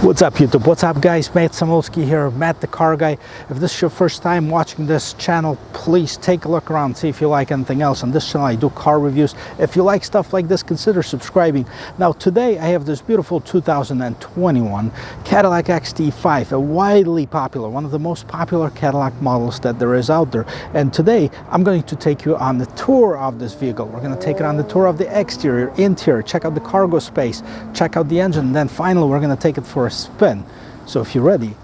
What's up YouTube? What's up guys? Matt Samolsky here, Matt the Car Guy. If this is your first time watching this channel, please take a look around, see if you like anything else. On this channel I do car reviews. If you like stuff like this, consider subscribing. Now today I have this beautiful 2021 Cadillac XT5, a widely popular, one of the most popular Cadillac models that there is out there. And today I'm going to take you on the tour of this vehicle. We're going to take it on the tour of the exterior, interior, check out the cargo space, check out the engine, and then finally we're going to take it for a spin. So if you're ready,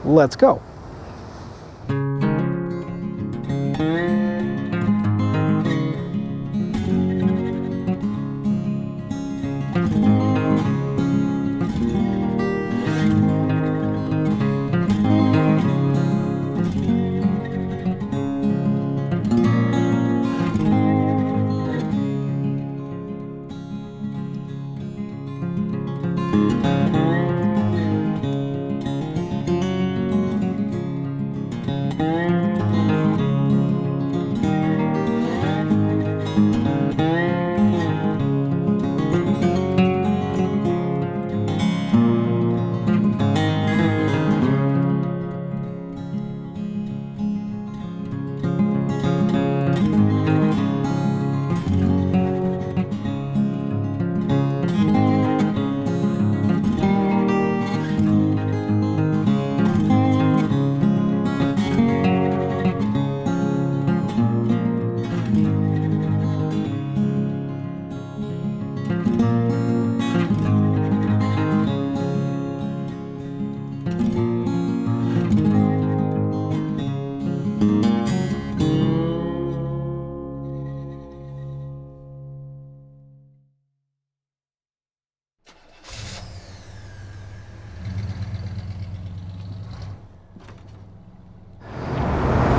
let's go.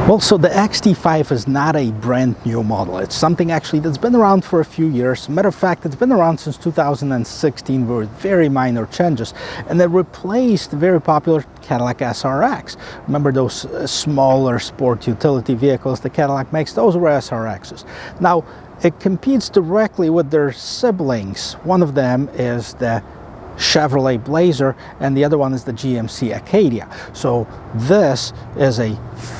Well, so the XT5 is not a brand new model. It's something actually that's been around for a few years. Matter of fact, it's been around since 2016 with very minor changes. And it replaced the very popular Cadillac SRX. Remember those smaller sport utility vehicles the Cadillac makes? Those were SRXs. Now, it competes directly with their siblings. One of them is the Chevrolet Blazer and the other one is the GMC Acadia. So this is a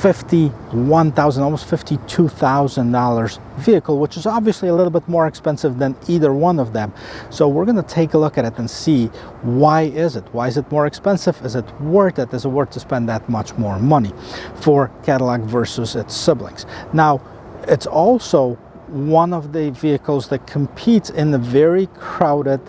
$51,000, almost $52,000 vehicle, which is obviously a little bit more expensive than either one of them. So we're going to take a look at it and see why is it? Why is it more expensive? Is it worth it? Is it worth to spend that much more money for Cadillac versus its siblings? Now, it's also one of the vehicles that competes in the very crowded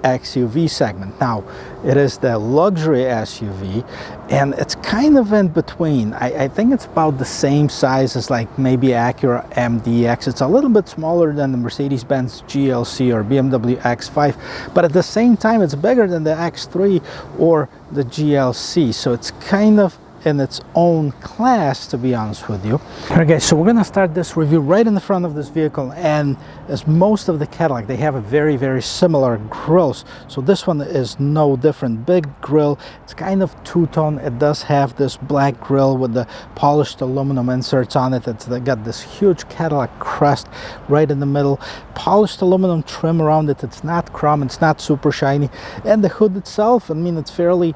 XUV segment. Now, it is the luxury SUV, and it's kind of in between. I think it's about the same size as like maybe Acura MDX. It's a little bit smaller than the Mercedes-Benz GLC or BMW X5, but at the same time, it's bigger than the X3 or the GLC. So it's kind of in its own class, to be honest with you. Okay, so we're going to start this review right in the front of this vehicle, and as most of the Cadillac, they have a very similar grills. So this one is no different. Big grill. It's kind of two-tone. It does have this black grill with the polished aluminum inserts on it. It's got this huge Cadillac crest right in the middle. Polished aluminum trim around it. It's not chrome. It's not super shiny. And the hood itself, I mean, it's fairly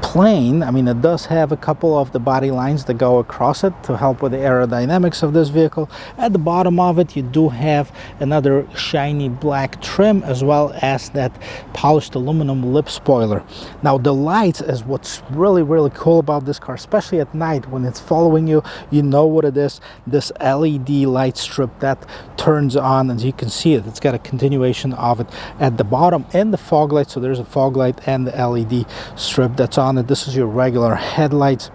plain. I mean, it does have a couple of the body lines that go across it to help with the aerodynamics of this vehicle. At the bottom of it, you do have another shiny black trim as well as that polished aluminum lip spoiler. Now, the lights is what's really cool about this car, especially at night when it's following you. You know what it is, this LED light strip that turns on, and you can see it. It's got a continuation of it at the bottom and the fog light. So there's a fog light and the LED strip that's on it. This is your regular headlights,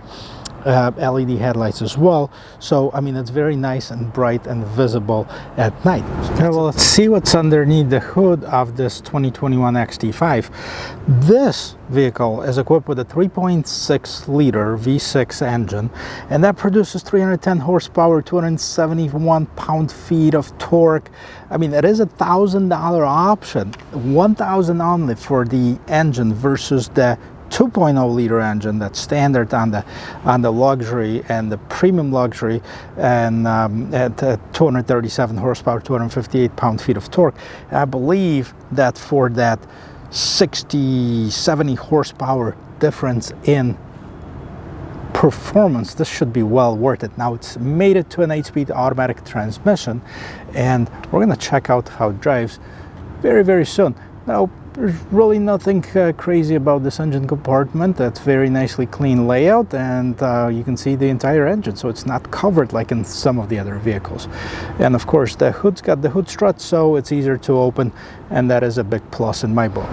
LED headlights as well. So I mean, it's very nice and bright and visible at night. Okay, well, let's see what's underneath the hood of this 2021 XT5. This vehicle is equipped with a 3.6 liter V6 engine, and that produces 310 horsepower, 271 pound-feet of torque. I mean, it is $1,000 option, $1,000 only for the engine versus the 2.0 liter engine that's standard on the luxury and the premium luxury, and at 237 horsepower, 258 pound-feet of torque. I believe that for that 60, 70 horsepower difference in performance, this should be well worth it. Now it's made it to an 8-speed automatic transmission, and we're going to check out how it drives very, very soon. Now, there's really nothing crazy about this engine compartment. It's very nicely clean layout, and you can see the entire engine, so it's not covered like in some of the other vehicles. And of course, the hood's got the hood strut, so it's easier to open, and that is a big plus in my book.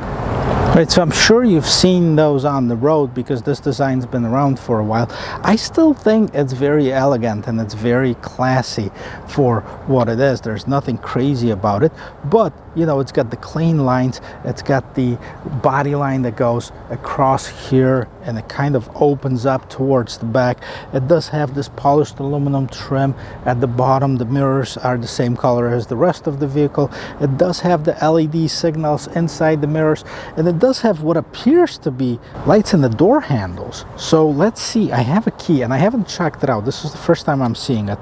Right, so I'm sure you've seen those on the road because this design's been around for a while. I still think it's very elegant and it's very classy for what it is. There's nothing crazy about it, but you know, it's got the clean lines, it's got the body line that goes across here and it kind of opens up towards the back. It does have this polished aluminum trim at the bottom. The mirrors are the same color as the rest of the vehicle. It does have the LED signals inside the mirrors, and it does have what appears to be lights in the door handles. So let's see, I have a key and I haven't checked it out. This is the first time I'm seeing it.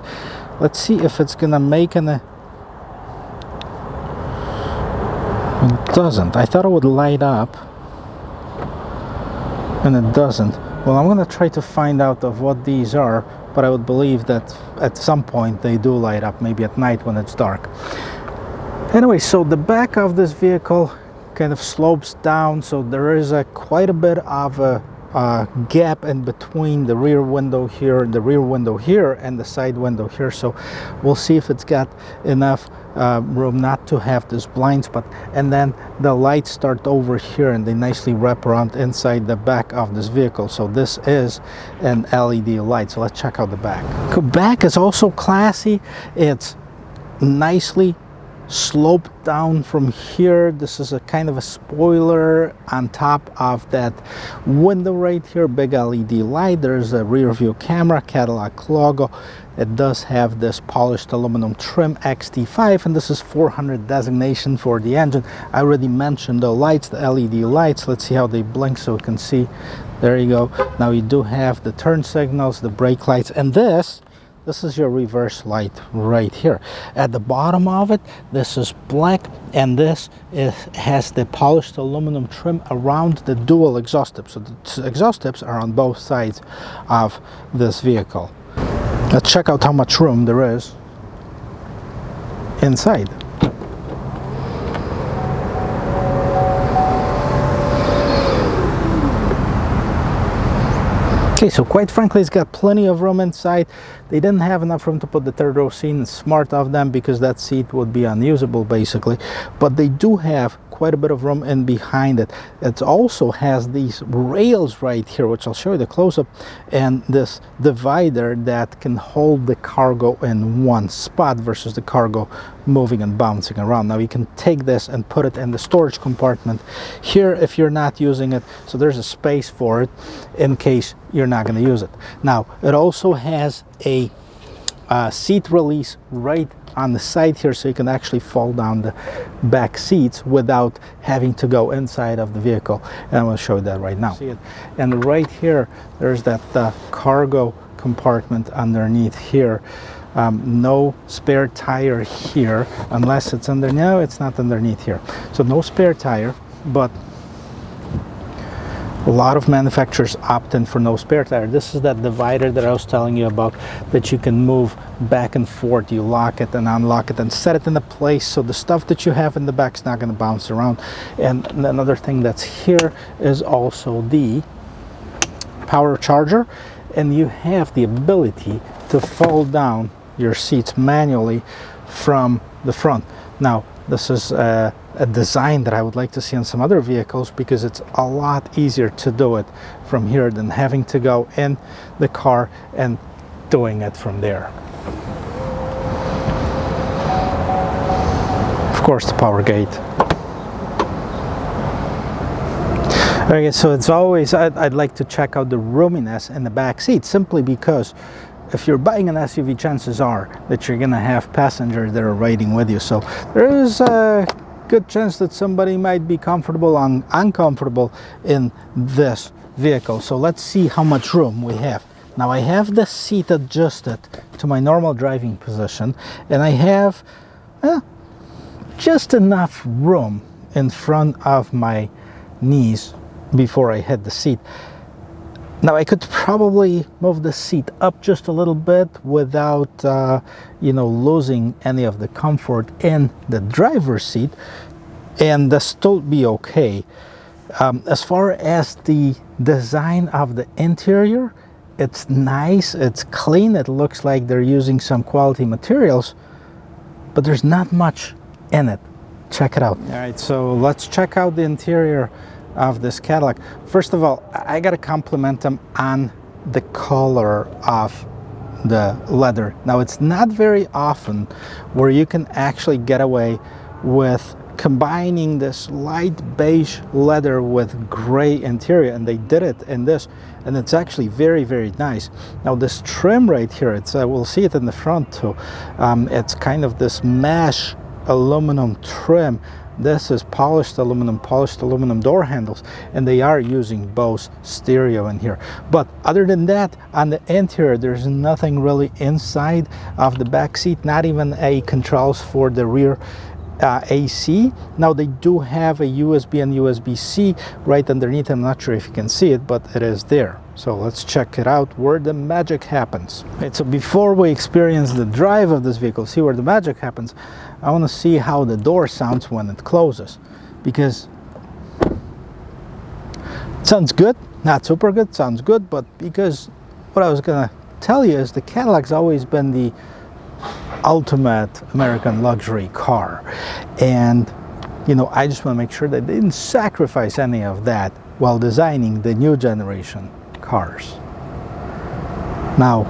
Let's see if it's gonna make it doesn't. I thought it would light up and it doesn't. Well, I'm gonna try to find out of what these are, but I would believe that at some point they do light up, maybe at night when it's dark. Anyway, so the back of this vehicle kind of slopes down, so there is quite a bit of a gap in between the rear window here and the rear window here and the side window here. So we'll see if it's got enough room not to have this blind spot. And then the lights start over here and they nicely wrap around inside the back of this vehicle. So this is an LED light. So let's check out the back. The back is also classy. It's nicely sloped down from here. This is a kind of a spoiler on top of that window right here, big LED light. There's a rear view camera, Cadillac logo. It does have this polished aluminum trim, XT5, and this is 400 designation for the engine. I already mentioned the lights, the LED lights. Let's see how they blink so you can see. There you go. Now you do have the turn signals, the brake lights, and this is your reverse light right here. At the bottom of it, this is black, and this has the polished aluminum trim around the dual exhaust tips. So the exhaust tips are on both sides of this vehicle. Let's check out how much room there is inside. Okay, so quite frankly, it's got plenty of room inside. They didn't have enough room to put the third row seat, and smart of them because that seat would be unusable basically. But they do have quite a bit of room in behind it. It also has these rails right here, which I'll show you the close-up, and this divider that can hold the cargo in one spot versus the cargo moving and bouncing around. Now you can take this and put it in the storage compartment here if you're not using it, so there's a space for it in case you're not going to use it. Now it also has a seat release right on the side here, so you can actually fold down the back seats without having to go inside of the vehicle, and I'm going to show you that right now. See it? And right here there's that cargo compartment underneath here. No spare tire here unless it's under, no, it's not underneath here, so no spare tire, but a lot of manufacturers opt in for no spare tire. This is that divider that I was telling you about, that you can move back and forth. You lock it and unlock it and set it into place, so the stuff that you have in the back is not going to bounce around. And another thing that's here is also the power charger, and you have the ability to fold down your seats manually from the front. Now this is a design that I would like to see on some other vehicles because it's a lot easier to do it from here than having to go in the car and doing it from there. Of course, the power gate. Okay, so it's always, I'd like to check out the roominess in the back seat, simply because if you're buying an SUV, chances are that you're gonna have passengers that are riding with you. So there is a good chance that somebody might be comfortable and uncomfortable in this vehicle. So let's see how much room we have. Now I have the seat adjusted to my normal driving position, and I have just enough room in front of my knees before I hit the seat. Now I could probably move the seat up just a little bit without losing any of the comfort in the driver's seat, and this still be okay. As far as the design of the interior, it's nice, it's clean, it looks like they're using some quality materials, but there's not much in it. Check it out. All right, so let's check out the interior of this Cadillac. First of all, I gotta compliment them on the color of the leather. Now, it's not very often where you can actually get away with combining this light beige leather with gray interior, and they did it in this, and it's actually very, very nice. Now this trim right here, it's we'll see it in the front too. It's kind of this mesh aluminum trim. This is polished aluminum door handles, and they are using Bose stereo in here. But other than that, on the interior, there's nothing really inside of the back seat, not even a controls for the rear AC. Now they do have a USB and USB-C right underneath. I'm not sure if you can see it, but it is there. So let's check it out where the magic happens. Right, so before we experience the drive of this vehicle, see where the magic happens, I want to see how the door sounds when it closes, because it sounds good, not super good, sounds good, but because what I was gonna tell you is the Cadillac's always been the ultimate American luxury car, and I just want to make sure that they didn't sacrifice any of that while designing the new generation cars. Now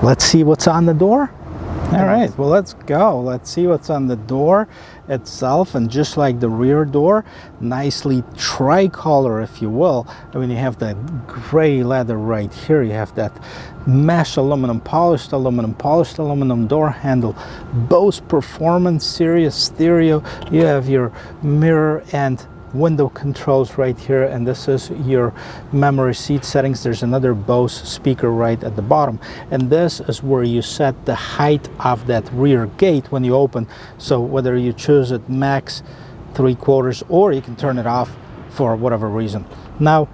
let's see what's on the door. All right, well, let's go. Let's see what's on the door itself. And just like the rear door, nicely tricolor, if you will. I mean, you have that gray leather right here. You have that mesh aluminum, polished aluminum door handle, Bose Performance Series stereo. You have your mirror and window controls right here, and this is your memory seat settings. There's another Bose speaker right at the bottom, and this is where you set the height of that rear gate when you open. So whether you choose it max 3/4 or you can turn it off for whatever reason. Now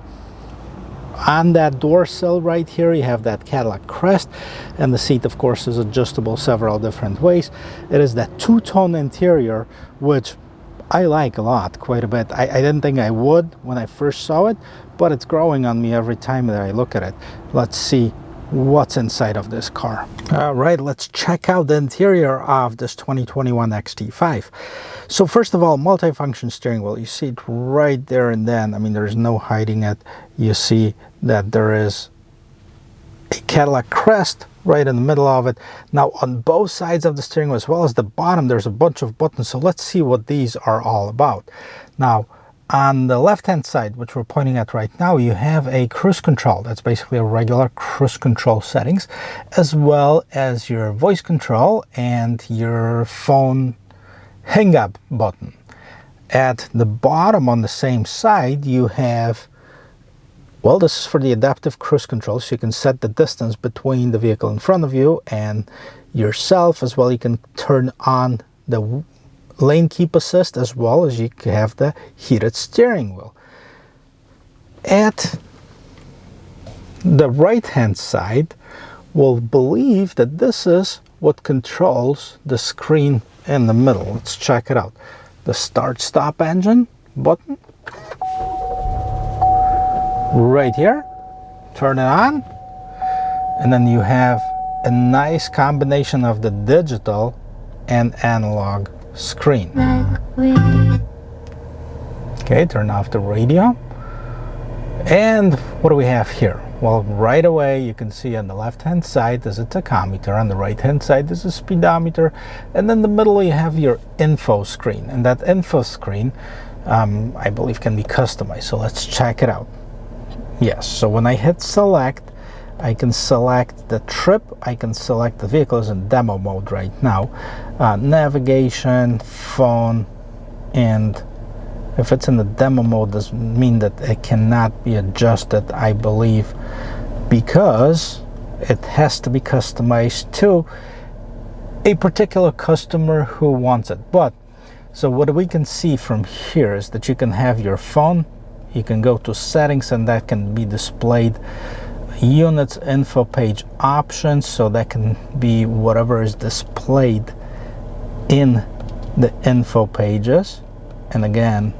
on that door sill right here, you have that Cadillac crest, and the seat of course is adjustable several different ways. It is that two-tone interior, which I like a lot, quite a bit. I didn't think I would when I first saw it, but it's growing on me every time that I look at it. Let's see what's inside of this car. All right, let's check out the interior of this 2021 XT5. So first of all, multifunction steering wheel. You see it right there, and then, I mean, there's no hiding it. You see that there is a Cadillac crest right in the middle of it. Now on both sides of the steering wheel as well as the bottom, there's a bunch of buttons, so let's see what these are all about. Now on the left hand side, which we're pointing at right now, you have a cruise control. That's basically a regular cruise control settings, as well as your voice control and your phone hang up button. At the bottom on the same side, you have, well, this is for the adaptive cruise control, so you can set the distance between the vehicle in front of you and yourself. As well, you can turn on the lane keep assist, as well as you have the heated steering wheel. At the right hand side, we'll believe that this is what controls the screen in the middle. Let's check it out. The start stop engine button right here, turn it on, and then you have a nice combination of the digital and analog screen. Okay, turn off the radio. And what do we have here? Well, right away you can see on the left hand side there's a tachometer, on the right hand side there's a speedometer, and in the middle you have your info screen, and that info screen I believe can be customized. So let's check it out. Yes, so when I hit select, I can select the trip, I can select the vehicle is in demo mode right now, navigation, phone, and if it's in the demo mode, doesn't mean that it cannot be adjusted, I believe, because it has to be customized to a particular customer who wants it. But So what we can see from here is that you can have your phone, you can go to settings, and that can be displayed. Units, info page options, so that can be whatever is displayed in the info pages. And again,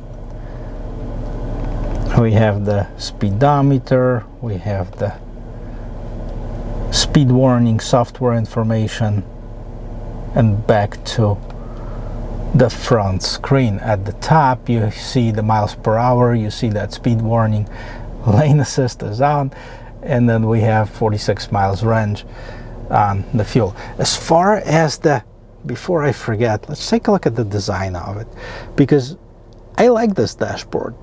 we have the speedometer, we have the speed warning, software information, and back to the front screen. At the top you see the miles per hour, you see that speed warning, lane assist is on, and then we have 46 miles range on the fuel. As far as the, before I forget, let's take a look at the design of it, because I like this dashboard.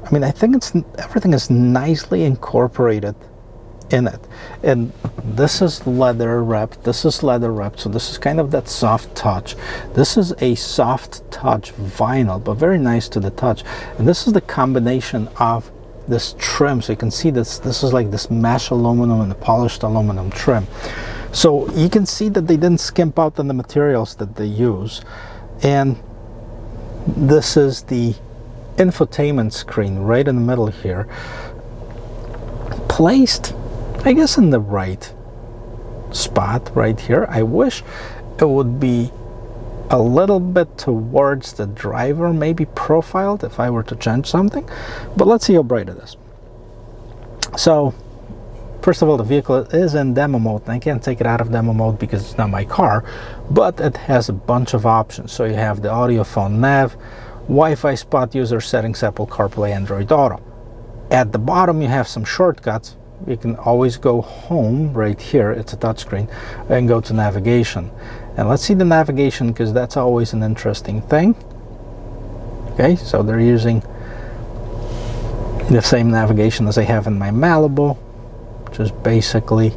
I mean, I think it's, everything is nicely incorporated in it. And this is leather wrapped, this is leather wrapped, so this is kind of that soft touch. This is a soft touch vinyl, but very nice to the touch. And this is the combination of this trim, so you can see this is like this mesh aluminum and the polished aluminum trim. So you can see that they didn't skimp out on the materials that they use. And this is the infotainment screen right in the middle here, placed, I guess, in the right spot right here. I wish it would be a little bit towards the driver, maybe profiled if I were to change something, but let's see how bright it is. So first of all, the vehicle is in demo mode, and I can't take it out of demo mode because it's not my car, but it has a bunch of options. So you have the audio, phone, nav, Wi-Fi, spot, user settings, Apple CarPlay, Android Auto. At the bottom you have some shortcuts. You can always go home right here, it's a touchscreen, and go to navigation. And let's see the navigation, because that's always an interesting thing. Okay, so they're using the same navigation as I have in my Malibu, which is basically,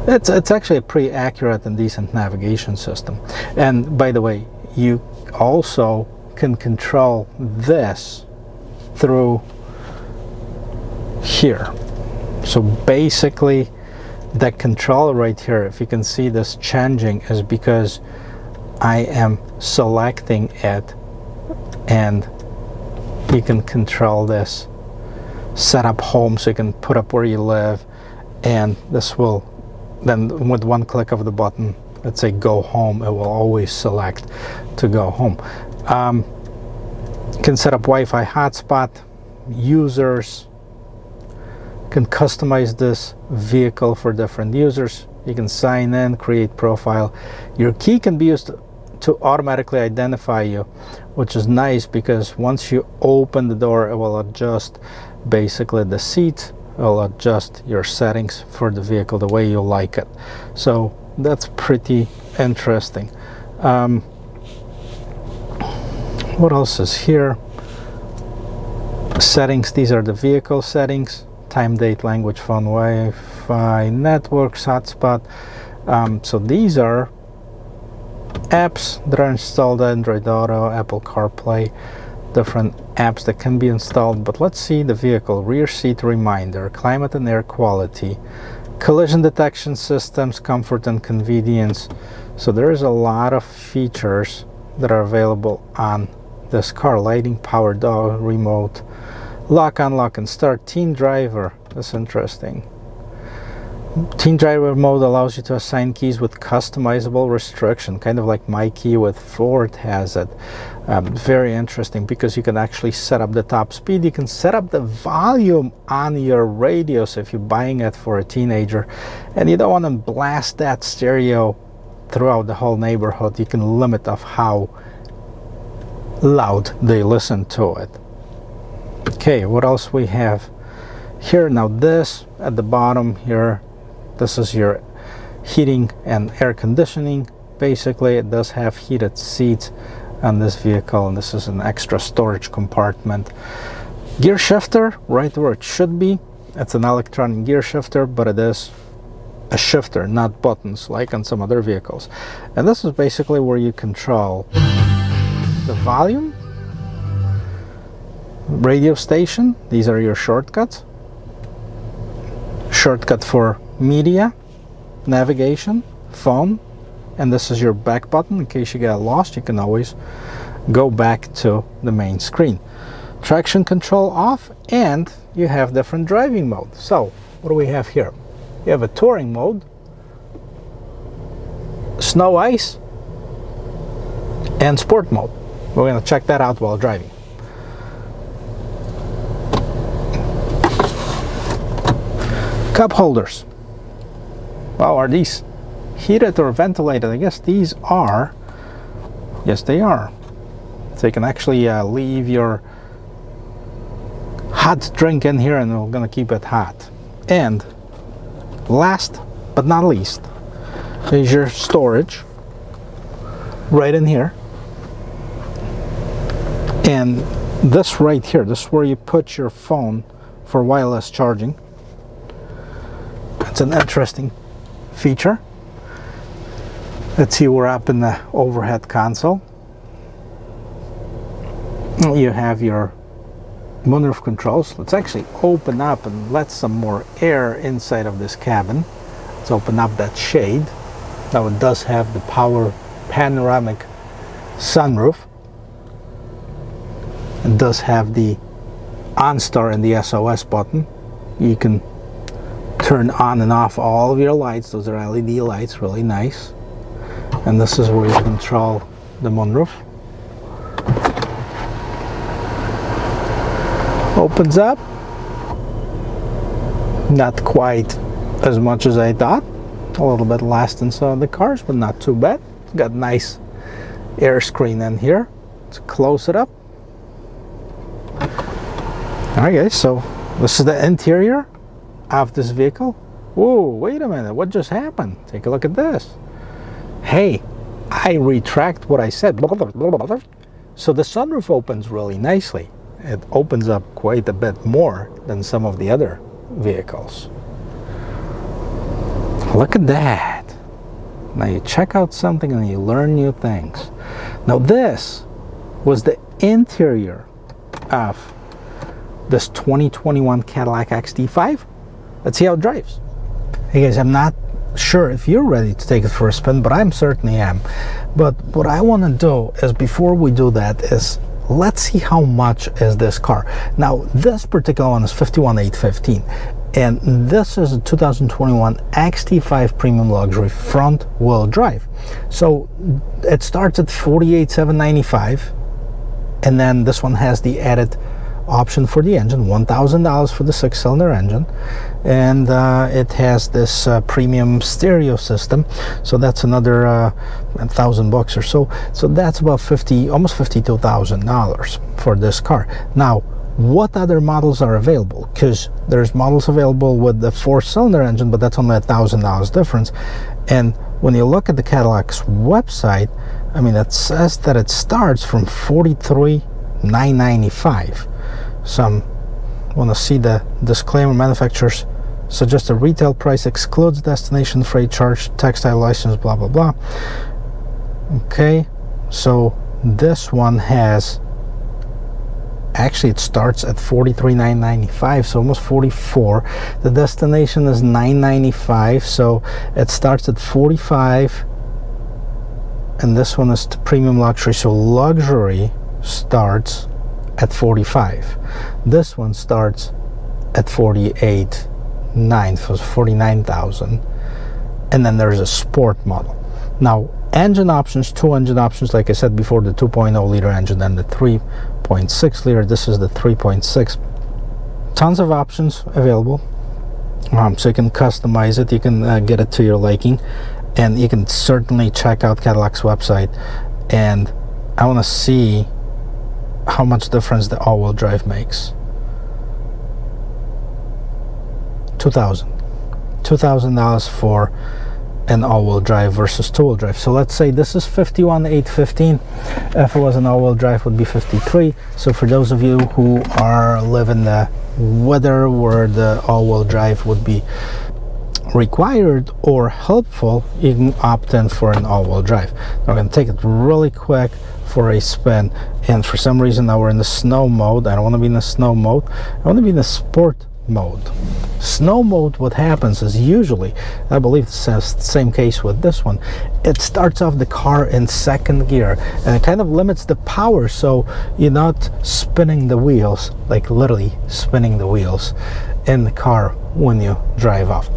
it's actually a pretty accurate and decent navigation system. And by the way, you also can control this through here. So basically the control right here, if you can see this changing, is because I am selecting it, and you can control this, set up home, so you can put up where you live, and this will then, with one click of the button, let's say go home, it will always select to go home. You can set up Wi-Fi hotspot, users, can customize this vehicle for different users. You can sign in, create profile. Your key can be used to automatically identify you, which is nice, because once you open the door, it will adjust basically the seat, it will adjust your settings for the vehicle the way you like it. So that's pretty interesting. What else is here? Settings, these are the vehicle settings. Time, date, language, phone, Wi-Fi, networks, hotspot. So these are apps that are installed, Android Auto, Apple CarPlay, different apps that can be installed. But let's see the vehicle. Rear seat reminder, climate and air quality, collision detection systems, comfort and convenience. So there is a lot of features that are available on this car. Lighting, power door, remote, lock, unlock, and start. Teen driver, that's interesting. Teen driver mode allows you to assign keys with customizable restriction, kind of like my key with Ford has it. Very interesting, because you can actually set up the top speed, you can set up the volume on your radio. So if you're buying it for a teenager and you don't want to blast that stereo throughout the whole neighborhood, you can limit of how loud they listen to it. Okay, what else we have here? Now this at the bottom here, this is your heating and air conditioning. Basically it does have heated seats on this vehicle, and this is an extra storage compartment. Gear shifter right where it should be. It's an electronic gear shifter, but it is a shifter, not buttons like on some other vehicles. And this is basically where you control the volume, radio station. These are your shortcuts. Shortcut for media, navigation, phone, and this is your back button. In case you get lost, you can always go back to the main screen. Traction control off, and you have different driving mode. So what do we have here? You have a touring mode, snow, ice, and sport mode. We're going to check that out while driving. Cup holders. Wow, are these heated or ventilated? I guess these are. Yes, they are. So you can actually leave your hot drink in here, and we're going to keep it hot. And last but not least is your storage right in here. And this right here, this is where you put your phone for wireless charging. It's an interesting feature. Let's see, we're up in the overhead console. You have your moonroof controls. Let's actually open up and let some more air inside of this cabin. Let's open up that shade. Now it does have the power panoramic sunroof. It does have the OnStar and the SOS button. You can turn on and off all of your lights. Those are LED lights, really nice. And this is where you control the moonroof. Opens up. Not quite as much as I thought. A little bit less than some of the cars, but not too bad. It's got nice air screen in here. Let's close it up. Alright guys, so this is the interior of this vehicle. Whoa, wait a minute, what just happened? Take a look at this. Hey, I retract what I said. So the sunroof opens really nicely. It opens up quite a bit more than some of the other vehicles. Look at that. Now you check out something and you learn new things. Now this was the interior of this 2021 Cadillac XT5. Let's see how it drives. Hey guys, I'm not sure if you're ready to take it for a spin, but I certainly am. But what I want to do is, before we do that, is let's see how much is this car. Now this particular one is 51,815, and this is a 2021 XT5 premium luxury front wheel drive. So it starts at 48,795, and then this one has the added option for the engine, $1,000 for the 6-cylinder engine, and it has this premium stereo system, so that's another $1,000 or so. So that's about almost $52,000 for this car. Now, what other models are available? Because there's models available with the 4-cylinder engine, but that's only $1,000 difference. And when you look at the Cadillac's website, I mean, it says that it starts from $43,995. Some want to see the disclaimer. Manufacturers suggest a retail price excludes destination freight charge, textile license, blah blah blah. Okay, so this one has, actually it starts at $43,995, so almost $44. The destination is $995, so it starts at $45, and this one is the premium luxury, so luxury starts at $45. This one starts at $48,900, so it's $49,000. And then there's a sport model. Now, engine options, two engine options, like I said before, the 2.0 liter engine and the 3.6 liter. This is the 3.6. Tons of options available. So you can customize it, you can get it to your liking, and you can certainly check out Cadillac's website. And I want to see how much difference the all-wheel drive makes. $2,000 for an all-wheel drive versus two-wheel drive. So let's say this is 51,815. If it was an all-wheel drive, it would be 53. So for those of you who live in the weather where the all-wheel drive would be required or helpful, you can opt in for an all-wheel drive. Now we're going to take it really quick for a spin, and for some reason now we're in the snow mode. I don't want to be in the snow mode. I want to be in the sport mode. Snow mode, what happens is usually, I believe it's the same case with this one, it starts off the car in second gear and it kind of limits the power, so you're not spinning the wheels, like literally spinning the wheels in the car when you drive off.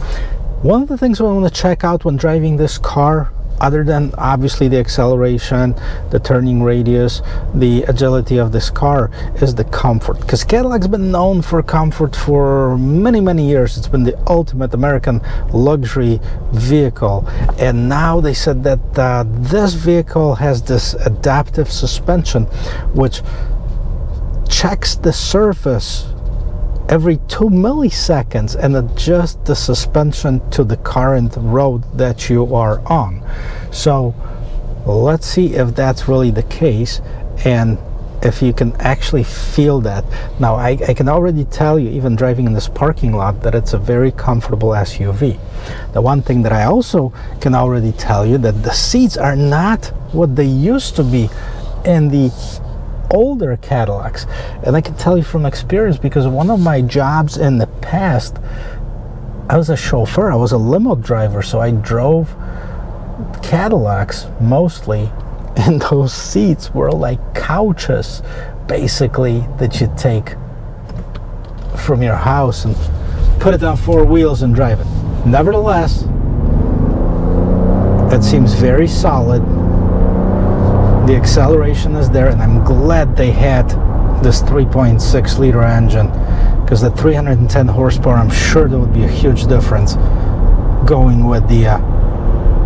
One of the things we want to check out when driving this car, other than obviously the acceleration, the turning radius, the agility of this car, is the comfort, because Cadillac's been known for comfort for many years. It's been the ultimate American luxury vehicle, and now they said that this vehicle has this adaptive suspension which checks the surface every 2 milliseconds and adjust the suspension to the current road that you are on. So let's see if that's really the case and if you can actually feel that. Now I can already tell you, even driving in this parking lot, that it's a very comfortable SUV. The one thing that I also can already tell you, that the seats are not what they used to be in the older Cadillacs, and I can tell you from experience, because one of my jobs in the past, I was a chauffeur, I was a limo driver, so I drove Cadillacs mostly, and those seats were like couches basically that you take from your house and put it on four wheels and drive it. Nevertheless, it seems very solid. The acceleration is there, and I'm glad they had this 3.6 liter engine, because the 310 horsepower, I'm sure there would be a huge difference going with the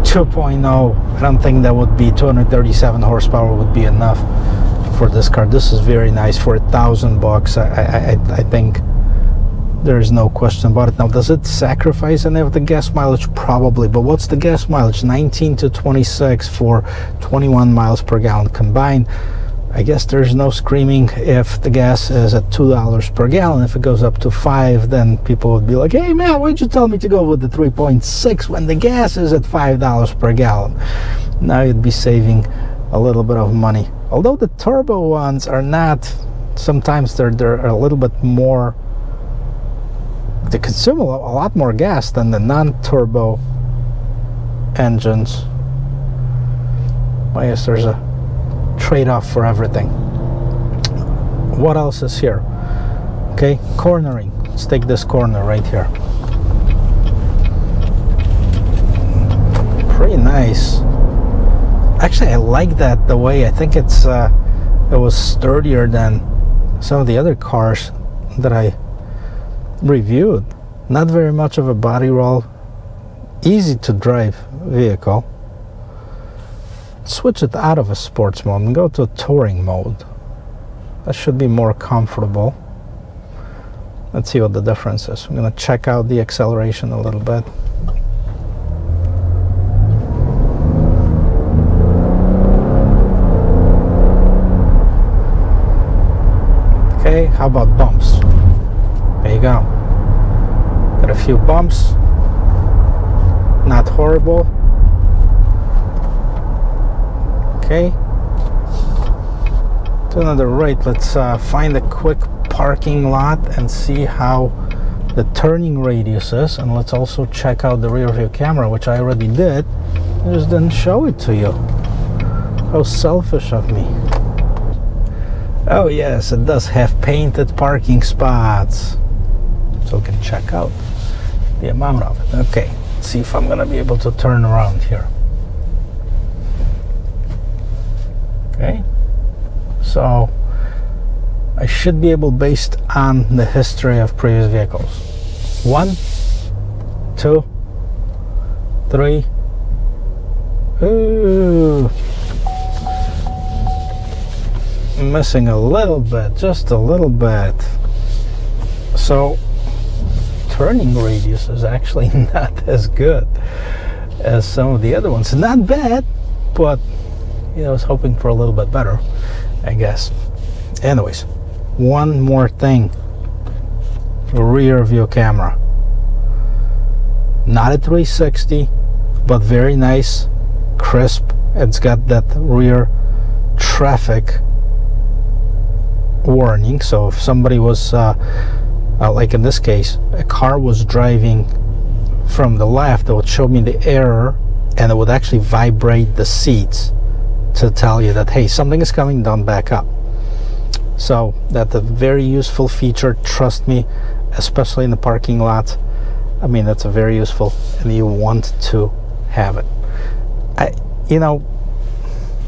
2.0. I don't think that would be 237 horsepower would be enough for this car. This is very nice for $1,000. I think there's no question about it. Now, does it sacrifice any of the gas mileage? Probably, but what's the gas mileage? 19 to 26 for 21 miles per gallon combined. I guess there's no screaming if the gas is at $2 per gallon. If it goes up to $5, then people would be like, hey man, why'd you tell me to go with the 3.6 when the gas is at $5 per gallon? Now you'd be saving a little bit of money. Although the turbo ones are not, sometimes they're a little bit more, they consume a lot more gas than the non-turbo engines. Well, yes, there's a trade-off for everything. What else is here? Okay, cornering. Let's take this corner right here. Pretty nice. Actually, I like that, the way, I think it's it was sturdier than some of the other cars that I reviewed. Not very much of a body roll, easy to drive vehicle. Switch it out of a sports mode and go to a touring mode. That should be more comfortable. Let's see what the difference is. I'm going to check out the acceleration a little bit. Okay, how about bumps? There you go. Got a few bumps. Not horrible. Okay. To another right. Let's find a quick parking lot and see how the turning radius is. And let's also check out the rear view camera, which I already did. I just didn't show it to you. How selfish of me. Oh yes, it does have painted parking spots, so we can check out the amount of it. Okay, let's see if I'm gonna be able to turn around here. Okay, so I should be able, based on the history of previous vehicles. 1, 2, 3. Ooh, missing a little bit, just a little bit. So turning radius is actually not as good as some of the other ones. Not bad, but you know, I was hoping for a little bit better, I guess. Anyways, one more thing. Rear view camera. Not a 360, but very nice, crisp. It's got that rear traffic warning, so if somebody was like in this case, a car was driving from the left, it would show me the error, and it would actually vibrate the seats to tell you that, hey, something is coming, don't back up. So that's a very useful feature, trust me, especially in the parking lot. I mean, that's a very useful, and you want to have it. You know,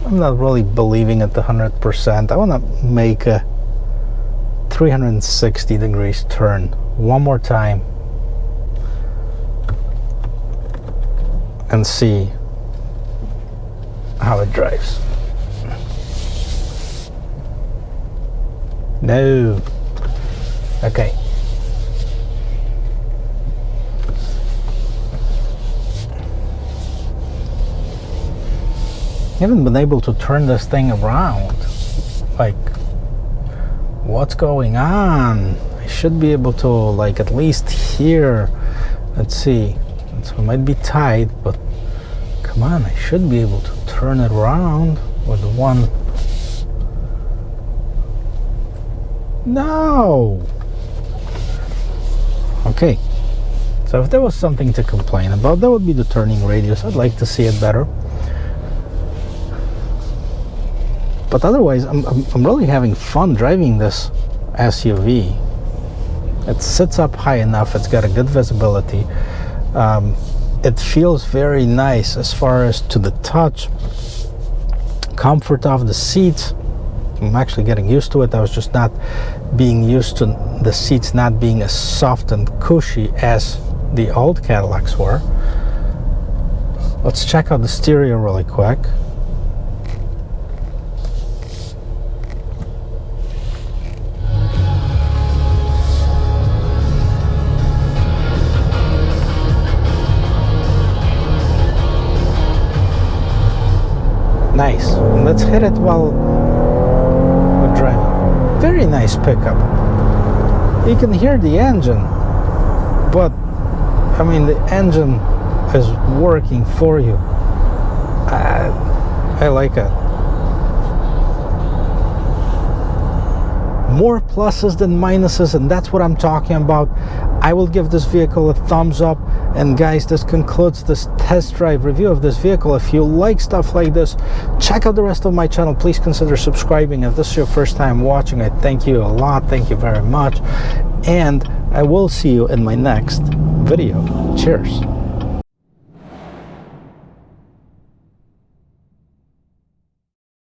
I'm not really believing it 100%. I want to make a 360 degrees turn one more time and see how it drives. No. Okay. I haven't been able to turn this thing around. Like, what's going on? I should be able to, like, at least here. Let's see. So it might be tight, but come on, I should be able to turn it around with one. No. Okay. So if there was something to complain about, that would be the turning radius. I'd like to see it better. But otherwise, I'm really having fun driving this SUV. It sits up high enough, it's got a good visibility. It feels very nice as far as to the touch. Comfort of the seats, I'm actually getting used to it. I was just not being used to the seats not being as soft and cushy as the old Cadillacs were. Let's check out the stereo really quick. Nice. Let's hit it while we're driving. Very nice pickup. You can hear the engine, but I mean, the engine is working for you. I like it. More pluses than minuses, and that's what I'm talking about. I will give this vehicle a thumbs up. And guys, this concludes this test drive review of this vehicle. If you like stuff like this, check out the rest of my channel. Please consider subscribing. If this is your first time watching, I thank you a lot. Thank you very much. And I will see you in my next video. Cheers.